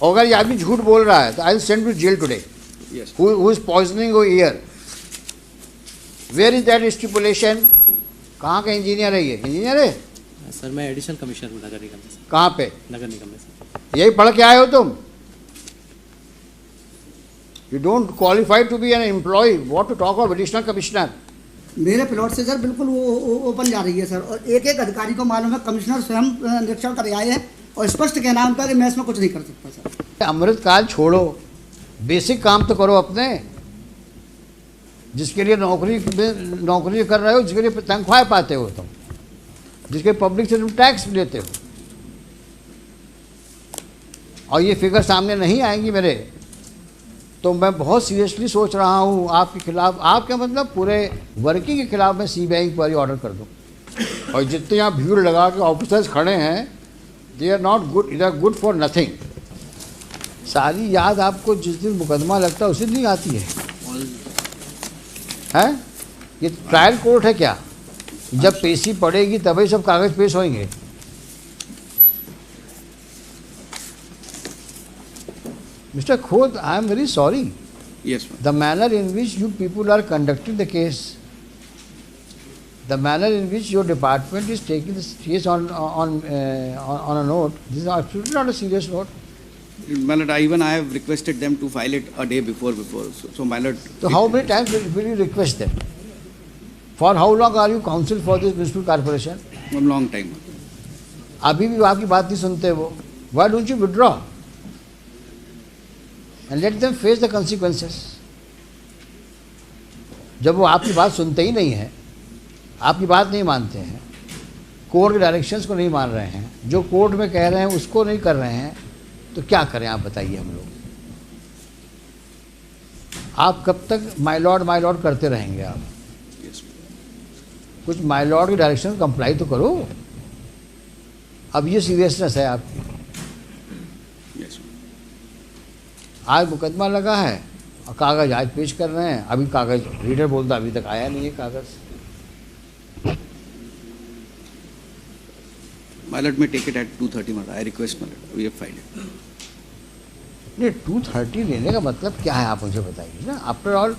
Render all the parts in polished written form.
अगर ये आदमी झूठ बोल रहा है तो I will send to jail today. Yes. Who is poisoning your ear? Where is that stipulation? कहाँ का इंजीनियर है ये? इंजीनियर है? सर मैं एडिशनल कमिश्नर हूँ नगर निगम में सर. कहाँ पे? नगर निगम में सर. यही पढ़ के आए हो तुम? You don't qualify to be an employee. What to talk of additional commissioner? मेरे प्लॉट से सर बिल्कुल वो ओपन जा रही है सर, और एक एक अधिकारी को मालूम है, कमिश्नर स्वयं निरीक्षण कर आए हैं और स्पष्ट कहना है उनका कि मैं इसमें कुछ नहीं कर सकता सर. अमृतकाल छोड़ो, बेसिक काम तो करो अपने. जिसके लिए नौकरी कर रहे हो, जिसके लिए तनख्वाह पाते हो तुम, जिसके पब्लिक से तुम टैक्स लेते हो, और ये फिगर सामने नहीं आएंगी मेरे, तो मैं बहुत सीरियसली सोच रहा हूँ आपके खिलाफ, आपके मतलब पूरे वर्किंग के खिलाफ मैं सीबीआई इंक्वायरी ऑर्डर कर दूँ. और जितने यहाँ भीड़ लगा के ऑफिसर्स खड़े हैं, they are not good, they are good for nothing. सारी याद आपको जिस दिन मुकदमा लगता है उसी दिन आती है. हैं? ये ट्रायल कोर्ट है क्या? जब पेशी पड़ेगी तभी सब कागज पेश होंगे. Mr. Khod, I am very sorry. Yes, ma'am. The manner in which you people are conducting the case, the manner in which your department is taking this case on a note, this is absolutely not a serious note. My lord, I have requested them to file it a day before. So my lord. So how many times will you request them? For how long are you counsel for this municipal corporation? A long time. अभी भी आपकी बात नहीं सुनते वो. Why don't you withdraw? And let them face the consequences. जब वो आपकी बात सुनते ही नहीं हैं, आपकी बात नहीं मानते हैं, कोर्ट के डायरेक्शंस को नहीं मान रहे हैं, जो कोर्ट में कह रहे हैं उसको नहीं कर रहे हैं, तो क्या करें आप बताइए हम लोग. आप कब तक माय लॉर्ड करते रहेंगे आप? कुछ माय लॉर्ड के डायरेक्शन कंप्लाई तो करो. अब ये सीरियसनेस है आपकी. आज मुकदमा लगा है और कागज आज पेश कर रहे हैं. अभी कागज रीडर बोलता अभी तक आया नहीं है कागज. My lord may take it at 2:30. My lord, I request my lord. We have filed it. नहीं 2:30 लेने का मतलब क्या है आप मुझे बताइए ना. आफ्टर ऑल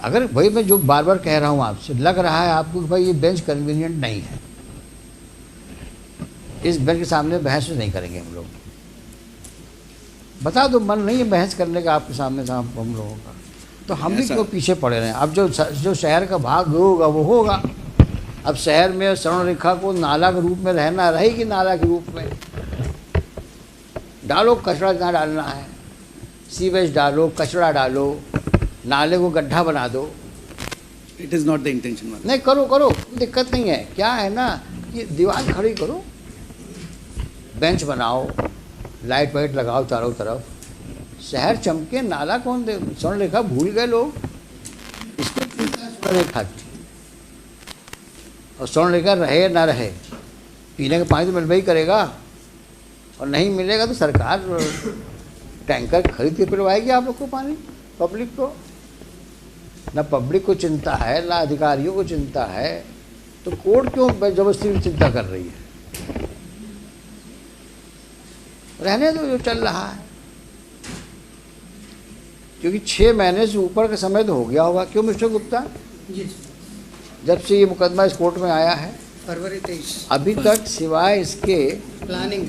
अगर भाई मैं जो बार बार कह रहा हूँ आपसे, लग रहा है आपको कि भाई ये बेंच कन्वीनियंट नहीं है, इस बेंच के सामने बहस नहीं करेंगे हम लोग. बता दो मन नहीं है बहस करने का आपके सामने हम लोगों का, तो हम भी क्यों पीछे पड़े रहे हैं. अब जो शहर का भाग होगा वो होगा. अब शहर में स्वर्ण रेखा को नाला के रूप में रहना रहेगी, नाला के रूप में डालो, कचरा जहाँ डालना है, सीवेज डालो, कचरा डालो, नाले को गड्ढा बना दो. It is not the intention, my lord. नहीं करो, दिक्कत नहीं है. क्या है ना कि दीवार खड़ी करो, बेंच बनाओ, लाइट वाइट लगाओ चारों तरफ, शहर चमके. नाला कौन दे? स्वर्ण रेखा भूल गए लोग, इसको स्वर्ण रेखा थी. और स्वर्ण रेखा रहे ना रहे, पीने का पानी तो मिलना ही करेगा, और नहीं मिलेगा तो सरकार टैंकर खरीद के पिलवाएगी आप लोग को पानी, पब्लिक को. ना पब्लिक को चिंता है, ना अधिकारियों को चिंता है, तो कोर्ट क्यों जबरदस्ती चिंता कर रही है? रहने दो जो चल रहा है, क्योंकि 6 महीने से ऊपर का समय तो हो गया होगा. क्यों मिस्टर गुप्ता? जी. जब से ये मुकदमा इस कोर्ट में आया है फरवरी 23 अभी तक सिवाय इसके प्लानिंग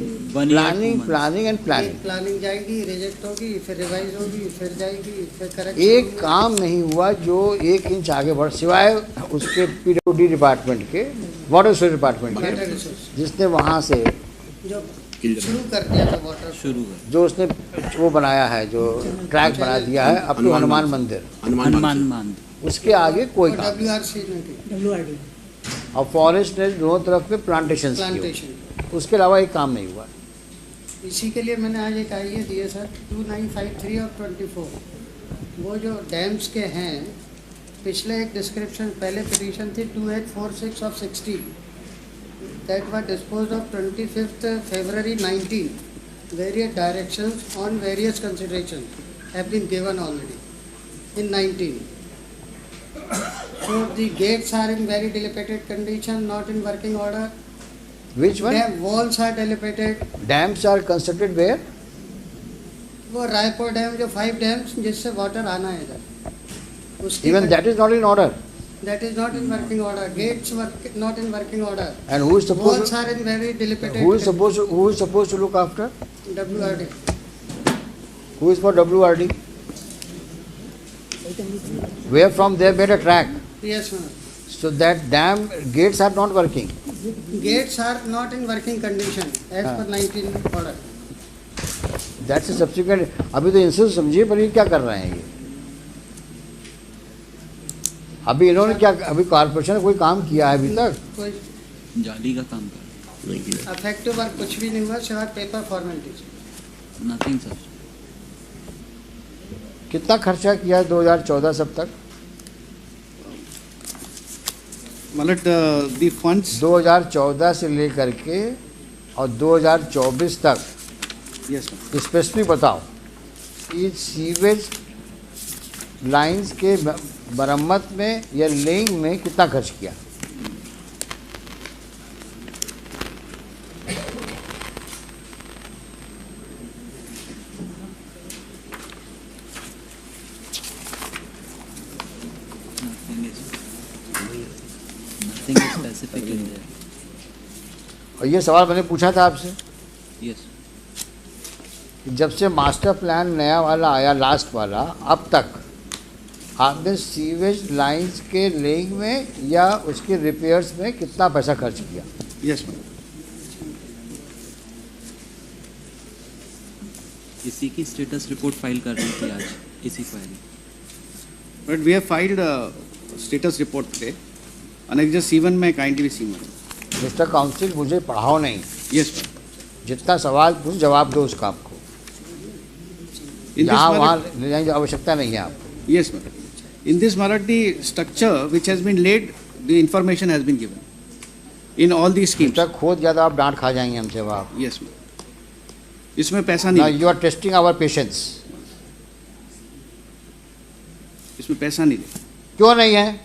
एंड प्लानिंग जाएगी, रिजेक्ट होगी, फिर रिवाइज होगी, फिर जाएगी, फिर करेक्ट. एक काम नहीं हुआ जो 1 इंच आगे बढ़, सिवाय उसके पीडब्ल्यूडी डिपार्टमेंट के, वाटर रिसोर्स डिपार्टमेंट के, जिसने वहाँ से जो शुरू कर दिया था वाटर, जो उसने वो बनाया है, जो ट्रैक बना दिया है अप टू हनुमान मंदिर, उसके आगे कोई काम. WRD और फॉरेस्ट ने दोनों तरफ में प्लांटेशन, उसके अलावा एक काम नहीं हुआ. इसी के लिए मैंने आज एक आइडिया दिए सर, 2953 और 24, वो जो डैम्स के हैं, पिछले एक डिस्क्रिप्शन, पहले पिटीशन थी 2846 of 60 that were disposed of 25th February 19. Various directions on various considerations have been given already in 19. So the gates are in very dilapidated condition, not in working order. Which one? Walls are dilapidated. Dams are constructed where? वो Raipur dam जो 5 dams जिससे water आना है इधर, उसकी Even that is not in order. that is not in working order. Gates work not in working order. And who is supposed Walls are in very dilapidated. who is supposed to look after? WRD. Who is for WRD? Where from they made a track. Yes, ma'am. So that dam gates are not working. Gates are not in working condition as हाँ. per 19 order. That's a subsequent. अभी तो इनसे समझिए पर ये क्या कर रहे हैं ये? अभी इन्होंने क्या, अभी कॉर्पोरेशन ने कोई काम किया है अभी तक? कोई जाली का काम कर अफेक्टिव वर्क कुछ भी नहीं हुआ सिवाय पेपर फॉर्मेलिटीज. Nothing sir. कितना खर्चा किया है 2014 सब तक? मतलब the funds. 2014 से लेकर के और 2024 तक Yes, ma'am. स्पेसिफिक बताओ कि सीवेज लाइंस के मरम्मत में या लेइंग में कितना खर्च किया? Nothing is specific in there. और ये सवाल मैंने पूछा था आपसे Yes. कि जब से मास्टर प्लान नया वाला आया, लास्ट वाला, अब तक आपने सीवेज लाइंस के लेइंग में या उसके रिपेयर्स में कितना पैसा खर्च किया? Yes, ma'am. इसी की स्टेटस रिपोर्ट फाइल कर रही थी आज इसी file. But we have filed a status report today. Annexure C1 में kindly see ma'am. Mister council, मुझे पढ़ाओ नहीं, Yes, ma'am. जितना सवाल पूछ जवाब दो उसका आपको. In this यहाँ matter- वहाँ ले जाने की आवश्यकता नहीं है आपको. Yes, ma'am. In this matter, the structure which has been laid, the information has been given. In all these schemes. जब तक खोद ज़्यादा आप डांट खा जाएंगे हमसे वहाँ. Yes, ma'am. इसमें पैसा Now नहीं. you are testing our patience. इसमें पैसा नहीं है. क्यों नहीं है?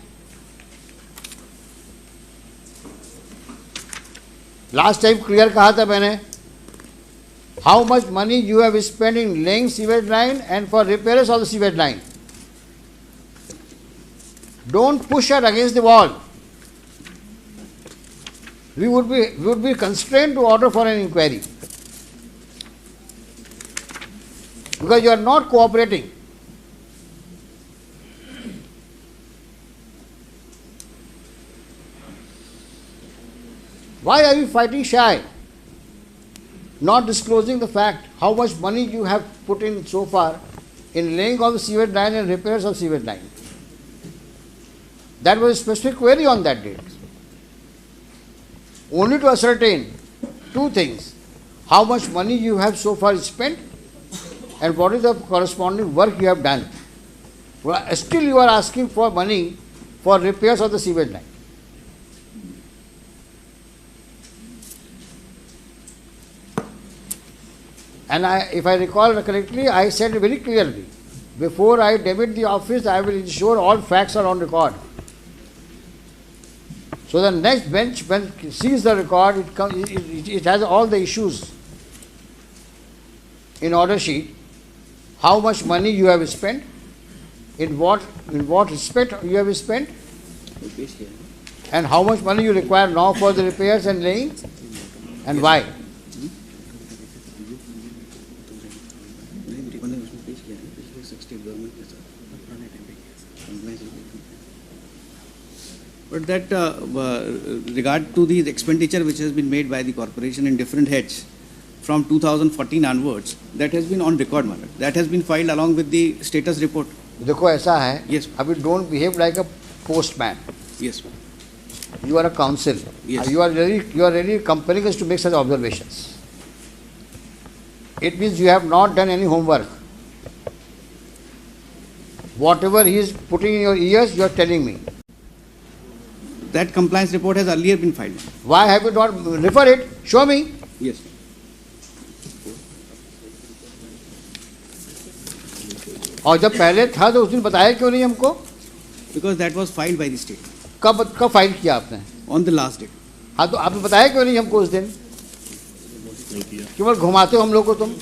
लास्ट टाइम क्लियर कहा था मैंने. How much money you have spend in laying sewage line and for repairs of the sewage line. Don't push her against the wall. We would be constrained to order for an inquiry because you are not cooperating. Why are you fighting shy? Not disclosing the fact how much money you have put in so far in laying of the sewage line and repairs of sewage line. That was a specific query on that date. Only to ascertain two things: how much money you have so far spent and what is the corresponding work you have done. Well, still you are asking for money for repairs of the sewage line. And if I recall correctly, I said very clearly, before I demit the office, I will ensure all facts are on record. So the next bench, when it sees the record, it has all the issues in order sheet. How much money you have spent, in what respect you have spent, and how much money you require now for the repairs and laying, and why. But that regard to the expenditure which has been made by the corporation in different heads from 2014 onwards, that has been on record matter. That has been filed along with the status report. देखो ऐसा है, Yes. अभी don't behave like a postman. Yes, ma'am. You are a counsel. Yes. You are really compelling us to make such observations. It means you have not done any homework. Whatever he is putting in your ears, you are telling me. That compliance report has earlier been filed. Why have you not refer it? Show me. Yes. और जब पहले था तो उस दिन बताया क्यों नहीं हमको? Because that was filed by the state कब फाइल किया आपने? on the last date. हाँ, तो आपने बताया क्यों नहीं हमको उस दिन? केवल घुमाते हो हम लोग को तुम.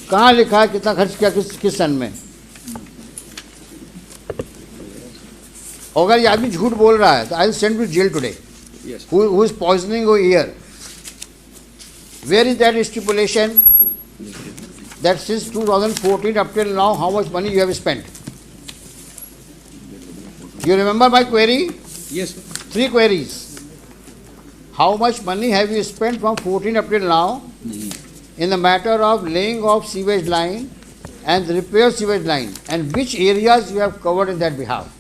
कहाँ लिखा है कितना खर्च किया किस सन में? अगर ये आदमी झूठ बोल रहा है तो I will send to jail today. Yes. Who is poisoning your ear? Where is that stipulation that since 2014 up till now how much money you have spent? You remember my query? Yes, sir. 3 queries. How much money have you spent from 14 up till now in the matter of laying of sewage line and repair sewage line, and which areas you have covered in that behalf?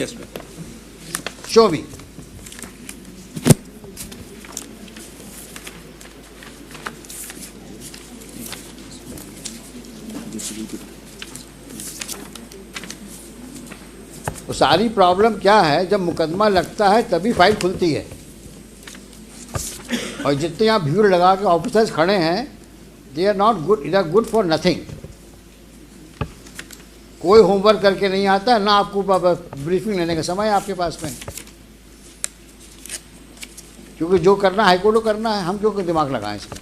Yes, sir. Show me. तो सारी problem क्या है, जब मुकदमा लगता है तभी file खुलती है. और जितने यहाँ भीड़ लगा के ऑफिसर्स खड़े हैं, they are not good, they are good for nothing. कोई होमवर्क करके नहीं आता है, ना आपको ब्रीफिंग लेने का समय है आपके पास में. क्योंकि जो करना हाई कोर्ट को करना है, हम क्यों दिमाग लगाएं इसमें.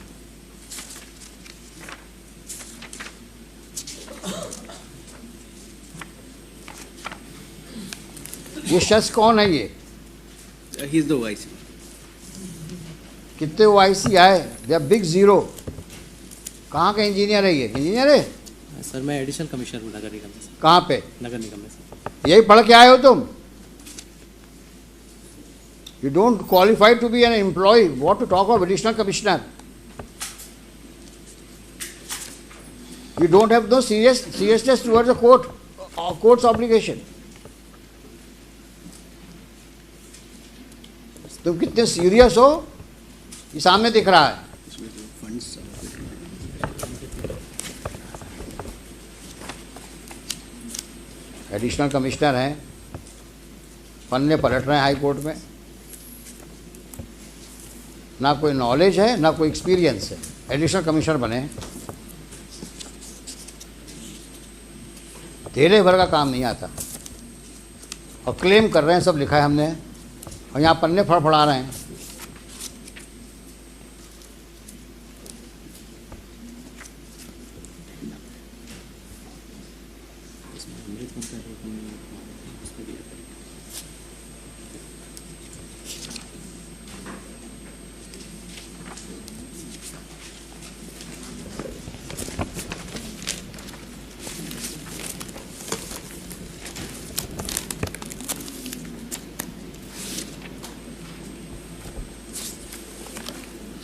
ये शख्स कौन है ये? He is the OIC. कितने OIC आए? They are big zero. कहाँ का इंजीनियर है ये? इंजीनियर है? सर मैं एडिशनल कमिश्नर हूँ नगर निगम में सर. कहाँ पे? नगर निगम में सर. यही पढ़ के आए हो तुम? You don't qualify to be an employee. What to talk of additional commissioner? You don't have no seriousness towards the court's obligation. तुम कितने सीरियस हो ये सामने दिख रहा है. इसमें जो funds एडिशनल कमिश्नर हैं, पन्ने पलट रहे हैं हाई कोर्ट में. ना कोई नॉलेज है ना कोई एक्सपीरियंस है, एडिशनल कमिश्नर बने. तेरे भर का काम नहीं आता और क्लेम कर रहे हैं सब लिखा है हमने, और यहाँ पन्ने फड़फड़ा रहे हैं.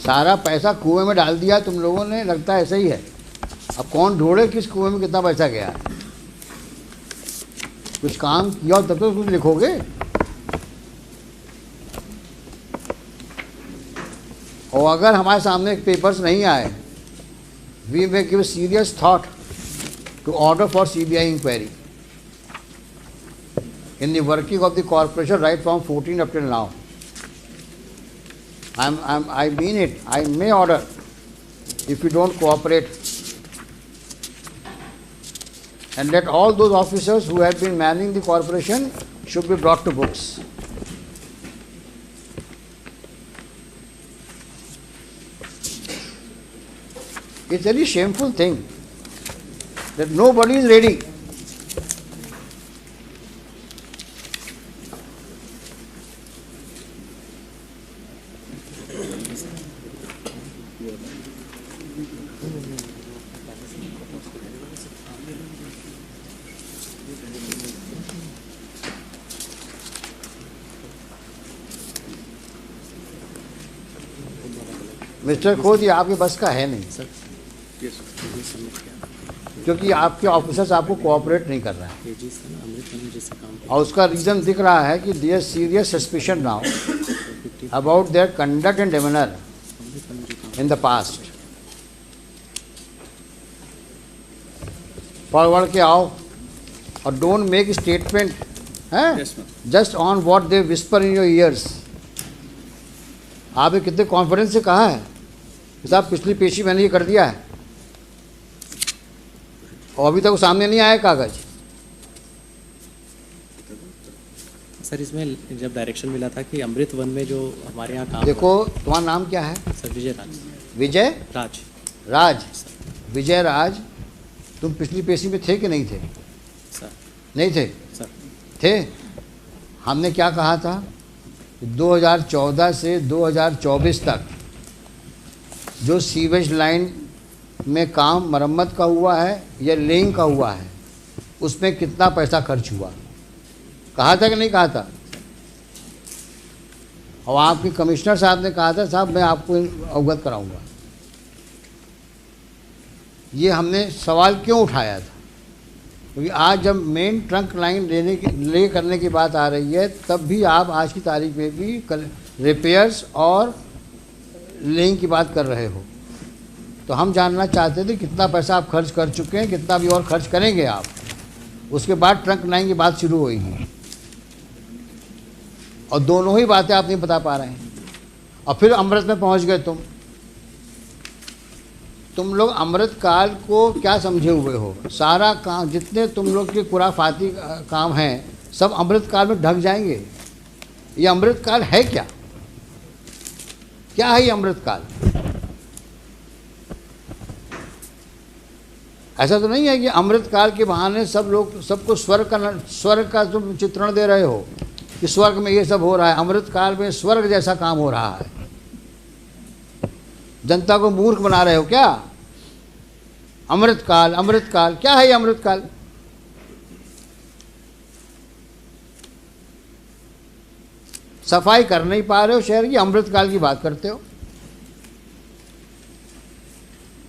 सारा पैसा कुएं में डाल दिया तुम लोगों ने, लगता है ऐसा ही है. अब कौन ढूंढे किस कुएं में कितना पैसा गया. कुछ काम किया तब तो कुछ लिखोगे. और अगर हमारे सामने पेपर्स नहीं आए, we may give serious thought to order for CBI inquiry in the working of the corporation right from 14 up till now. I mean it. I may order if you don't cooperate, and let all those officers who have been manning the corporation should be brought to books. It's a very shameful thing that nobody is ready. Mister खोद, ये आपके बस का है नहीं sir, क्योंकि आपके officers आपको कोऑपरेट नहीं कर रहे हैं. और उसका रीज़न दिख रहा है कि their serious suspicion now about their conduct and demeanour in the past. Forward के आओ और don't make statement just on what they whisper in your ears. आपने कितने कॉन्फिडेंस से कहा है कि साहब पिछली पेशी मैंने ये कर दिया है, और अभी तक सामने नहीं आया कागज. सर इसमें जब डायरेक्शन मिला था कि अमृत वन में जो हमारे यहाँ काम. देखो तुम्हारा नाम क्या है? सर विजय राज. विजय राज. राज. विजय राज, तुम पिछली पेशी में थे कि नहीं थे? सर नहीं थे? सर थे। हमने क्या कहा था कि 2014 से 2024 तक जो सीवेज लाइन में काम मरम्मत का हुआ है या लेइंग का हुआ है, उसमें कितना पैसा खर्च हुआ, कहा था कि नहीं कहा था? और आपके कमिश्नर साहब ने कहा था साहब मैं आपको अवगत कराऊंगा। ये हमने सवाल क्यों उठाया था? क्योंकि आज जब मेन ट्रंक लाइन ले करने की बात आ रही है, तब भी आप आज की तारीख में भी रिपेयर्स और लेइंग की बात कर रहे हो। तो हम जानना चाहते थे कितना पैसा आप खर्च कर चुके हैं, कितना भी और खर्च करेंगे आप। उसके बाद ट्रंक लाइन की बात शुरू होगी, और दोनों ही बातें आप नहीं बता पा रहे हैं। और फिर अमृत में पहुंच गए तुम लोग अमृत काल को क्या समझे हुए हो? सारा काम, जितने तुम लोग के खुराफाती काम हैं, सब अमृत काल में ढक जाएंगे। ये अमृत काल है क्या? क्या है ये अमृत काल? ऐसा तो नहीं है कि अमृत काल के बहाने सब लोग सबको स्वर्ग का तुम चित्रण दे रहे हो कि स्वर्ग में ये सब हो रहा है। अमृत काल में स्वर्ग जैसा काम हो रहा है। जनता को मूर्ख बना रहे हो क्या? अमृत काल क्या है ये अमृत काल? सफाई कर नहीं पा रहे हो शहर की, अमृत काल की बात करते हो।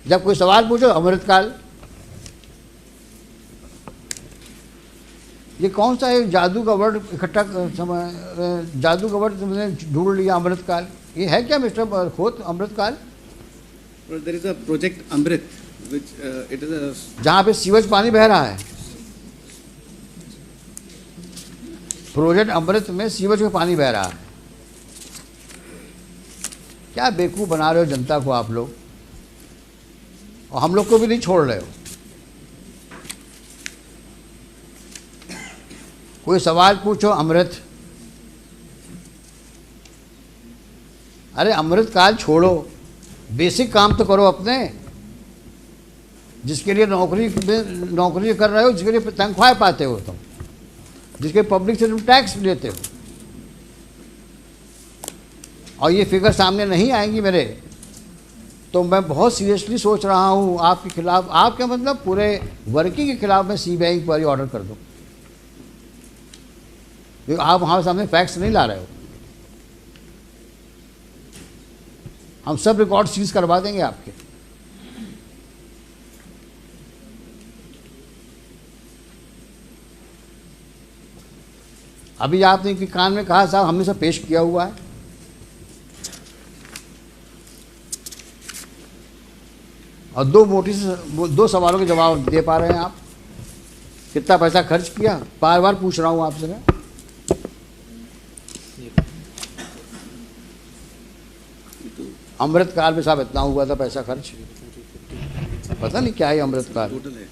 जब कोई सवाल पूछो अमृत काल। ये कौन सा एक जादू का वर्ड इकट्ठा जादू का वर्ड तुमने ढूंढ लिया, अमृत काल? ये है क्या मिस्टर खोत अमृत काल? There is a project Amrit, which it is a जहाँ पे सीवेज पानी बह रहा है, प्रोजेक्ट अमृत में सीवेज में पानी बह रहा है। क्या बेवकूफ़ बना रहे हो जनता को आप लोग, और हम लोग को भी नहीं छोड़ रहे हो। कोई सवाल पूछो अमृत, अरे अमृत काल छोड़ो, बेसिक काम तो करो अपने, जिसके लिए नौकरी कर रहे हो, जिसके लिए तनख्वाह पाते हो तुम, जिसके पब्लिक से तुम टैक्स लेते हो। और ये फिगर सामने नहीं आएंगी मेरे, तो मैं बहुत सीरियसली सोच रहा हूँ आपके खिलाफ, आपके मतलब पूरे वर्किंग के खिलाफ मैं सी बैंक पर ऑर्डर कर दूँ। क्योंकि आप हमारे सामने फैक्ट्स नहीं ला रहे हो। हम सब रिकॉर्ड सीज करवा देंगे आपके। अभी आपने कि कान में कहा साहब हमने सब पेश किया हुआ है, और दो सवालों के जवाब दे पा रहे हैं आप। कितना पैसा खर्च किया, बार बार पूछ रहा हूं आपसे मैं। अमृत काल में साहब इतना हुआ था पैसा खर्च, पता नहीं क्या है अमृत काल। total है।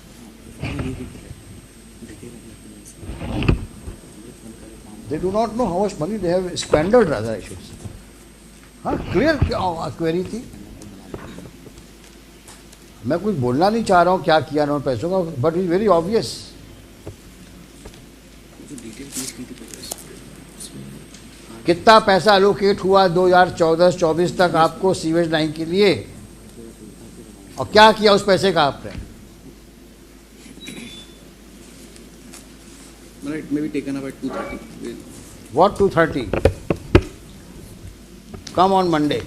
They do not know how much money they have squandered, rather I should say. हाँ, क्लियर क्वेरी थी। मैं कुछ बोलना नहीं चाह रहा हूँ क्या किया ना पैसों का, बट इज वेरी ऑब्वियस। कितना पैसा एलोकेट हुआ 2014-24 तक आपको सीवेज लाइन के लिए, और क्या किया उस पैसे का आपने? It may be taken up at 2:30. What 2:30? Come on Monday.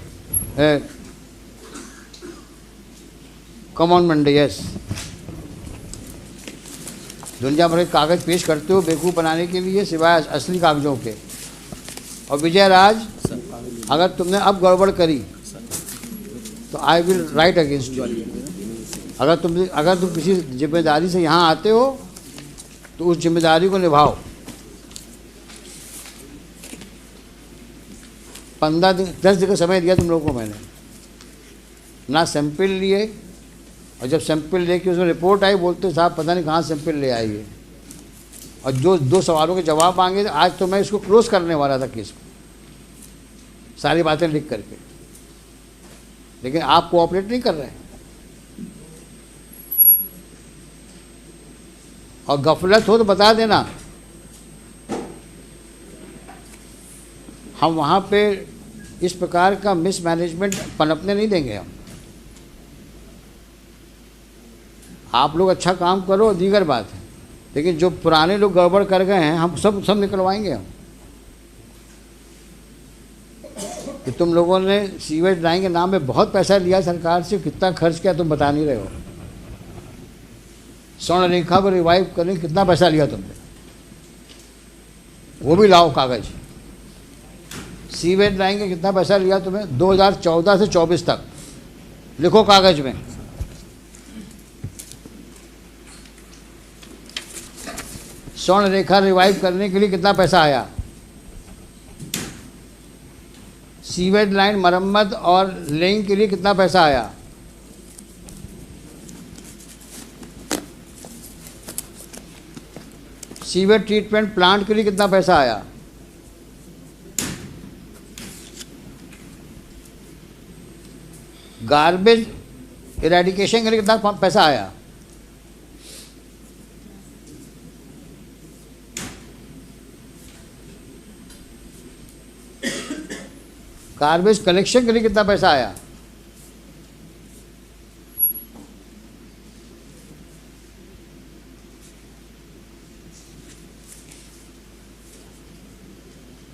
Come on Monday, yes. दुनिया भर के कागज पेश करते हो बेवकूफ़ बनाने के लिए, सिवाय असली कागजों के। और विजय राज, अगर तुमने अब गड़बड़ करी तो I will write against you. अगर तुम किसी जिम्मेदारी से यहाँ आते हो तो उस जिम्मेदारी को निभाओ। 15 दिन 10 दिन का समय दिया तुम लोगों को मैंने, ना सैंपल लिए, और जब सैंपल लेके उसमें रिपोर्ट आई बोलते साहब पता नहीं कहाँ सैंपल ले आई है, और जो 2 सवालों के जवाब मांगे। आज तो मैं इसको क्लोज करने वाला था केस को, सारी बातें लिख करके, लेकिन आप कोऑपरेट नहीं कर रहे हैं। और गफलत हो तो बता देना, हम वहाँ पे इस प्रकार का मिसमैनेजमेंट पनपने नहीं देंगे हम। आप लोग अच्छा काम करो दीगर बात है, लेकिन जो पुराने लोग गड़बड़ कर गए हैं हम सब निकलवाएंगे हम। कि तुम लोगों ने सीवेज लाइन के नाम पे बहुत पैसा लिया सरकार से, कितना खर्च किया तुम बता नहीं रहे हो। स्वर्ण रेखा को रिवाइव करने कितना पैसा लिया तुमने, वो भी लाओ कागज। सीवेज लाइन के कितना पैसा लिया तुम्हें 2014 से 24 तक, लिखो कागज में। स्वर्ण रेखा रिवाइव करने के लिए कितना पैसा आया, सीवेज लाइन मरम्मत और लेइंग के लिए कितना पैसा आया, सीवेज ट्रीटमेंट प्लांट के लिए कितना पैसा आया, गार्बेज इरेडिकेशन के लिए कितना पैसा आया, गार्बेज कलेक्शन के लिए कितना पैसा आया,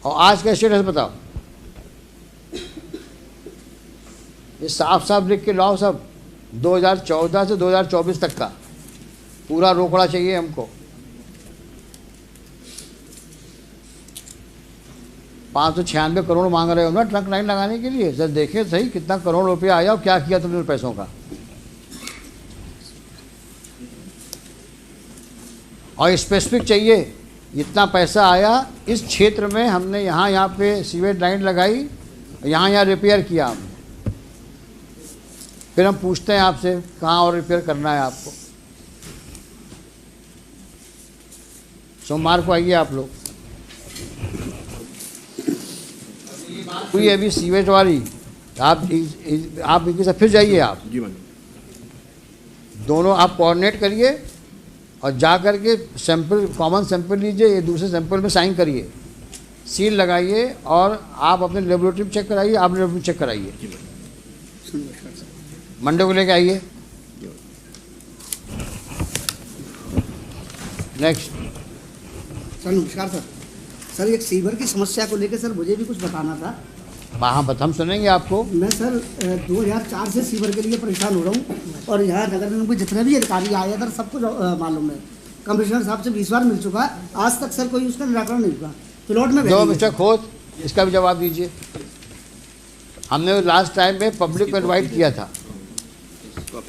और आज का स्टेटस बताओ। ये साफ साफ लिख के लाओ सब, 2014 से 2024 तक का पूरा रोकड़ा चाहिए हमको। 596 करोड़ मांग रहे हो ना ट्रक लाइन लगाने के लिए, जब देखे सही कितना करोड़ रुपया आया और क्या किया तुमने पैसों का। और स्पेसिफिक चाहिए, इतना पैसा आया इस क्षेत्र में, हमने यहाँ पे सीवेज लाइन लगाई, यहाँ रिपेयर किया हमने। फिर हम पूछते हैं आपसे कहाँ और रिपेयर करना है आपको। सोमवार को आइए आप लोग। हुई अभी सीवेज वाली, आप इनके साथ फिर जाइए, आप दोनों आप कोऑर्डिनेट करिए और जा कर के सैंपल, कॉमन सैंपल लीजिए, ये दूसरे सैंपल में साइन करिए, सील लगाइए और आप अपने लेबोरेटरी में चेक कराइए, आप लेबोरेटरी में चेक कराइए। मंडे को लेके आइए। नेक्स्ट। सर नमस्कार सर। सर एक सीवर की समस्या को लेकर सर मुझे भी कुछ बताना था। हाँ हम सुनेंगे आपको। मैं सर 2004 से सीवर के लिए परेशान हो रहा हूँ और यहाँ नगर निगम के जितने भी अधिकारी आए सर सब कुछ मालूम है। कमिश्नर साहब से 20 बार मिल चुका है, आज तक सर कोई उसका निराकरण नहीं हुआ। प्लॉट में जो मिस्टर खोत, इसका भी जवाब दीजिए। हमने लास्ट टाइम में पब्लिक को इन्वाइट किया था,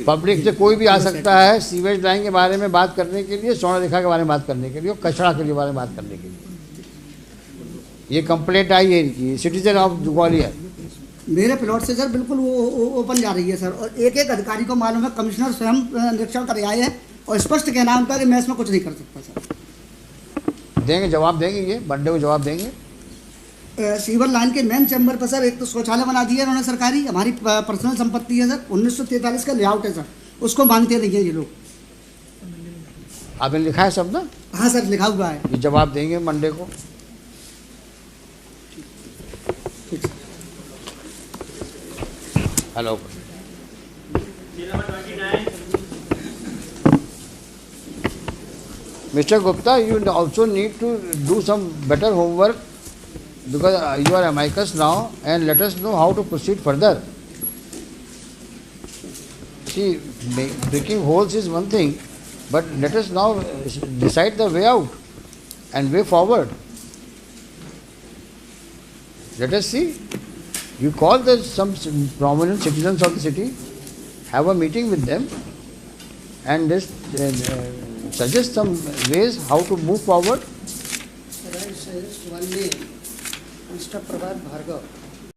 पब्लिक से कोई भी आ सकता है सीवेज लाइन के बारे में बात करने के लिए, स्वर्ण रेखा के बारे में बात करने के लिए और कचरा के बारे में बात करने के लिए। ये कंप्लेंट आई है इनकी, सिटीजन ऑफ ग्वालियर। मेरे प्लॉट से सर बिल्कुल वो ओपन जा रही है सर, और एक एक अधिकारी को मालूम है, कमिश्नर स्वयं निरीक्षण कर आए हैं और स्पष्ट कहना है उनका कि मैं इसमें कुछ नहीं कर सकता सर। देंगे, जवाब देंगे, ये मंडे को जवाब देंगे। सीवर लाइन के मेन चैम्बर पर सर एक तो शौचालय बना दिया उन्होंने सरकारी, हमारी पर्सनल संपत्ति है सर, 1943 का लेआउट है सर, उसको मानते नहीं है ये लोग। आपने लिखा है सब ना? हाँ सर लिखा हुआ है। ये जवाब देंगे मंडे को। Hello Mr. Gupta, you also need to do some better homework because you are amicus now, and let us know how to proceed further. See, breaking holes is one thing, but let us now decide the way out and way forward. Let us see. You call some prominent citizens of the city, have a meeting with them, and just suggest some ways how to move forward. Sir, I suggest one name, Mr. Prabhat Bhargav.